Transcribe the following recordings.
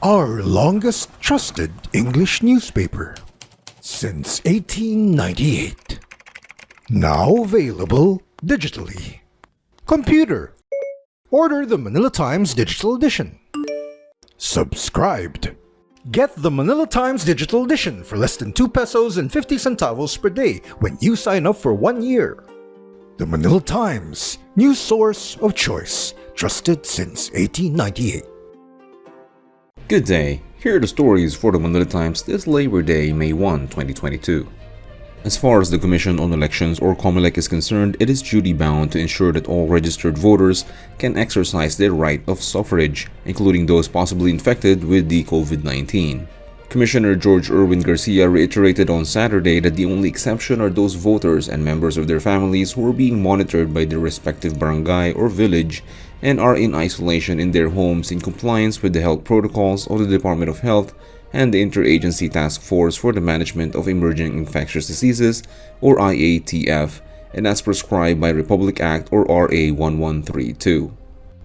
our longest trusted English newspaper since 1898. Now available digitally. Computer. Order the Manila Times Digital Edition. Subscribed. Get the Manila Times Digital Edition for less than 2 pesos and 50 centavos per day when you sign up for 1 year. The Manila Times, news source of choice, trusted since 1898. Good day. Here are the stories for the Manila Times this Labor Day, May 1, 2022. As far as the Commission on Elections or Comelec is concerned, it is duty-bound to ensure that all registered voters can exercise their right of suffrage, including those possibly infected with the COVID-19. Commissioner George Erwin Garcia reiterated on Saturday that the only exception are those voters and members of their families who are being monitored by their respective barangay or village and are in isolation in their homes in compliance with the health protocols of the Department of Health and the Interagency Task Force for the Management of Emerging Infectious Diseases or IATF, and as prescribed by Republic Act or RA 1132.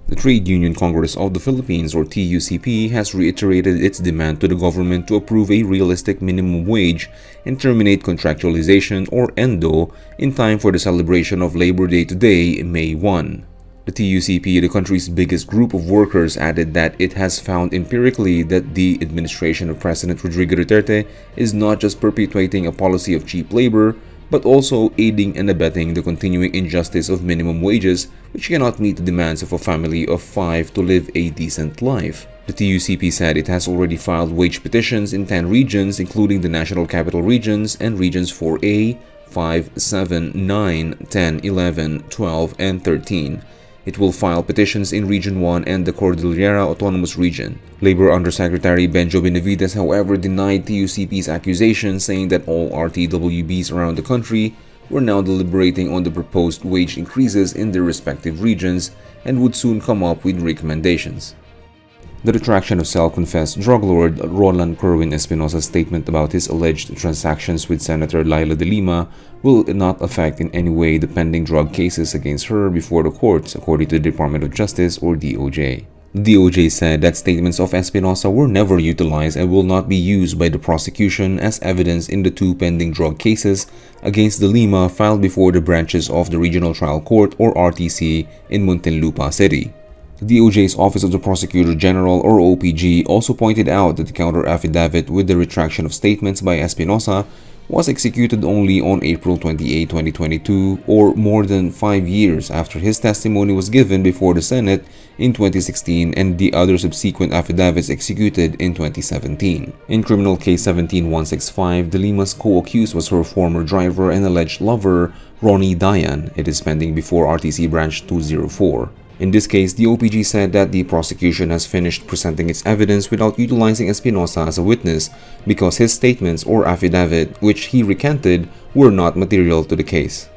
The Trade Union Congress of the Philippines or TUCP has reiterated its demand to the government to approve a realistic minimum wage and terminate contractualization or ENDO in time for the celebration of Labor Day today, May 1. The TUCP, the country's biggest group of workers, added that it has found empirically that the administration of President Rodrigo Duterte is not just perpetuating a policy of cheap labor, but also aiding and abetting the continuing injustice of minimum wages, which cannot meet the demands of a family of 5 to live a decent life. The TUCP said it has already filed wage petitions in 10 regions, including the National Capital Regions and Regions 4A, 5, 7, 9, 10, 11, 12, and 13. It will file petitions in Region 1 and the Cordillera Autonomous Region. Labor Undersecretary Benjo Benavides, however, denied TUCP's accusation, saying that all RTWBs around the country were now deliberating on the proposed wage increases in their respective regions and would soon come up with recommendations. The retraction of self-confessed drug lord Roland Kerwin Espinosa's statement about his alleged transactions with Senator Laila de Lima will not affect in any way the pending drug cases against her before the courts, according to the Department of Justice or DOJ. The DOJ said that statements of Espinosa were never utilized and will not be used by the prosecution as evidence in the 2 pending drug cases against de Lima filed before the branches of the Regional Trial Court or RTC in Muntinlupa City. The DOJ's Office of the Prosecutor General or OPG also pointed out that the counter-affidavit with the retraction of statements by Espinosa was executed only on April 28, 2022, or more than 5 years after his testimony was given before the Senate in 2016 and the other subsequent affidavits executed in 2017. In criminal case 17165, de Lima's co-accused was her former driver and alleged lover, Ronnie Dayan. It is pending before RTC Branch 204. In this case, the OPG said that the prosecution has finished presenting its evidence without utilizing Espinosa as a witness because his statements or affidavit, which he recanted, were not material to the case.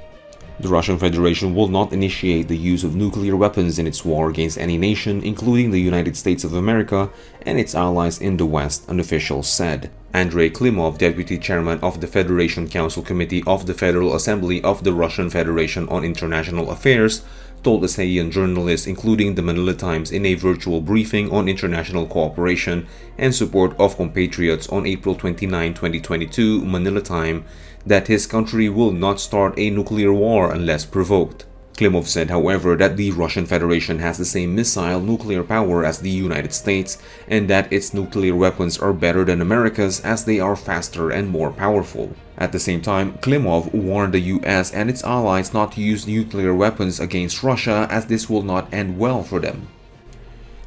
The Russian Federation will not initiate the use of nuclear weapons in its war against any nation, including the United States of America and its allies in the West, an official said. Andrei Klimov, Deputy Chairman of the Federation Council Committee of the Federal Assembly of the Russian Federation on International Affairs, told Asean journalists, including the Manila Times, in a virtual briefing on international cooperation and support of compatriots on April 29, 2022, Manila time, that his country will not start a nuclear war unless provoked. Klimov said, however, that the Russian Federation has the same missile nuclear power as the United States and that its nuclear weapons are better than America's as they are faster and more powerful. At the same time, Klimov warned the US and its allies not to use nuclear weapons against Russia as this will not end well for them.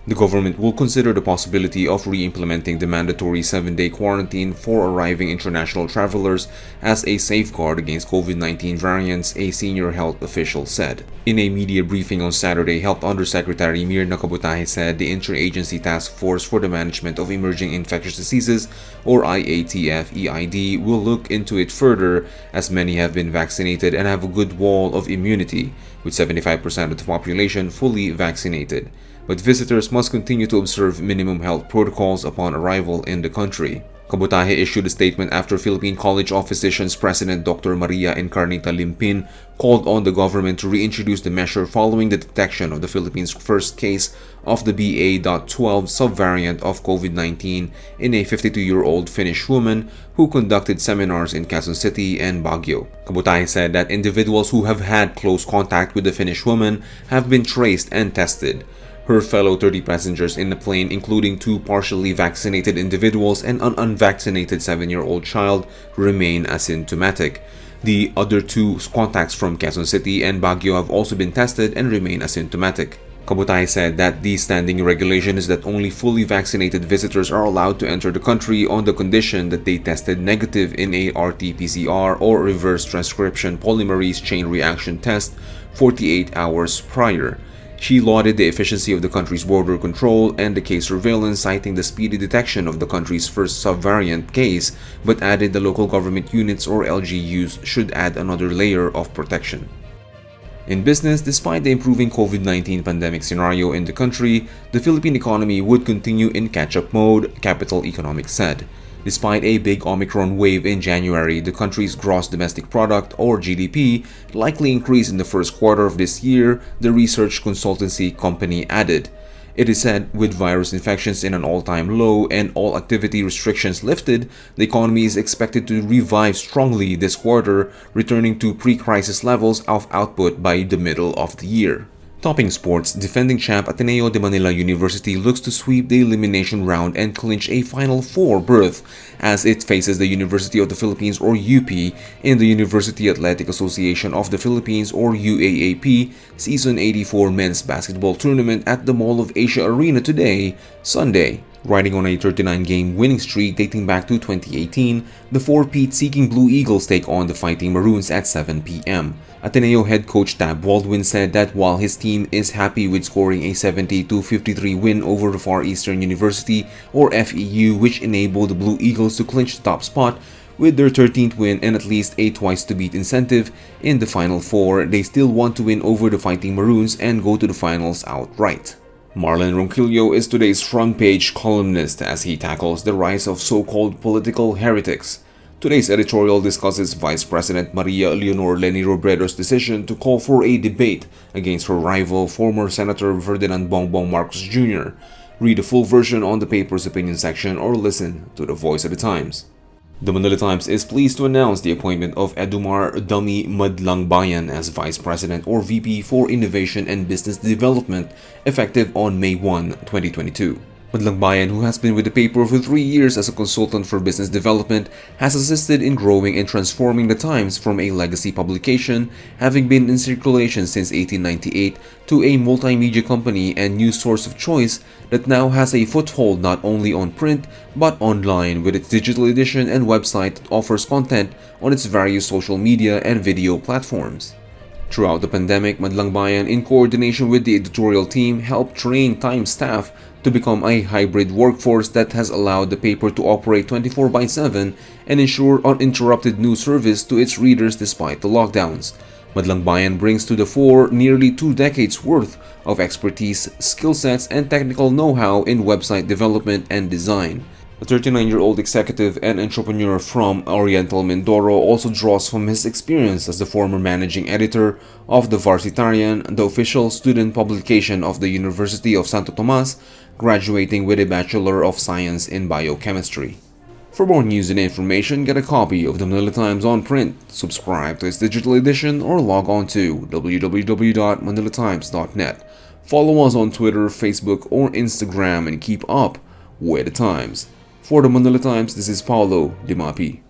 The government will consider the possibility of re-implementing the mandatory 7-day quarantine for arriving international travelers as a safeguard against COVID-19 variants, a senior health official said. In a media briefing on Saturday, Health Undersecretary Mirna Kabutahe said the Interagency Task Force for the Management of Emerging Infectious Diseases, or IATF-EID, will look into it further as many have been vaccinated and have a good wall of immunity, with 75% of the population fully vaccinated. But visitors must continue to observe minimum health protocols upon arrival in the country. KUWTT issued a statement after Philippine College of Physicians President Dr. Maria Encarnita Limpin called on the government to reintroduce the measure following the detection of the Philippines' first case of the BA.12 subvariant of COVID-19 in a 52-year-old Finnish woman who conducted seminars in Quezon City and Baguio. KUWTT said that individuals who have had close contact with the Finnish woman have been traced and tested. Her fellow 30 passengers in the plane, including 2 partially vaccinated individuals and an unvaccinated 7-year-old child, remain asymptomatic. The other 2 contacts from Quezon City and Baguio have also been tested and remain asymptomatic. KUWTT said that the standing regulation is that only fully vaccinated visitors are allowed to enter the country on the condition that they tested negative in a RT-PCR or reverse transcription polymerase chain reaction test 48 hours prior. She lauded the efficiency of the country's border control and the case surveillance, citing the speedy detection of the country's first subvariant case, but added the local government units or LGUs should add another layer of protection. In business, despite the improving COVID-19 pandemic scenario in the country, the Philippine economy would continue in catch-up mode, Capital Economics said. Despite a big Omicron wave in January, the country's gross domestic product, or GDP, likely increased in the first quarter of this year, the research consultancy company added. It is said, with virus infections in an all-time low and all activity restrictions lifted, the economy is expected to revive strongly this quarter, returning to pre-crisis levels of output by the middle of the year. Topping sports, defending champ Ateneo de Manila University looks to sweep the elimination round and clinch a Final Four berth as it faces the University of the Philippines or UP in the University Athletic Association of the Philippines or UAAP Season 84 Men's Basketball Tournament at the Mall of Asia Arena today, Sunday. Riding on a 39-game winning streak dating back to 2018, the 4-peat-seeking Blue Eagles take on the Fighting Maroons at 7 p.m. Ateneo head coach Tab Baldwin said that while his team is happy with scoring a 70-53 win over the Far Eastern University or FEU, which enabled the Blue Eagles to clinch the top spot with their 13th win and at least a twice-to-beat incentive in the Final Four, they still want to win over the Fighting Maroons and go to the finals outright. Marlon Ronquillo is today's front-page columnist as he tackles the rise of so-called political heretics. Today's editorial discusses Vice President Maria Leonor Leni Robredo's decision to call for a debate against her rival, former Senator Ferdinand Bongbong Marcos Jr. Read the full version on the paper's opinion section or listen to the Voice of the Times. The Manila Times is pleased to announce the appointment of Edumar Dummy Madlangbayan as Vice President or VP for Innovation and Business Development effective on May 1, 2022. Madlangbayan, who has been with the paper for 3 years as a consultant for business development, has assisted in growing and transforming the Times from a legacy publication, having been in circulation since 1898, to a multimedia company and news source of choice that now has a foothold not only on print but online with its digital edition and website that offers content on its various social media and video platforms. Throughout the pandemic, Madlangbayan, in coordination with the editorial team, helped train Times staff to become a hybrid workforce that has allowed the paper to operate 24/7 and ensure uninterrupted news service to its readers despite the lockdowns. Madlangbayan brings to the fore nearly 2 decades worth of expertise, skill sets, and technical know-how in website development and design. The 39-year-old executive and entrepreneur from Oriental Mindoro also draws from his experience as the former managing editor of the Varsitarian, the official student publication of the University of Santo Tomas, graduating with a Bachelor of Science in Biochemistry. For more news and information, get a copy of the Manila Times on print, subscribe to its digital edition, or log on to www.manilatimes.net. Follow us on Twitter, Facebook, or Instagram and keep up with the Times. For the Manila Times, this is Paulo Dimapi.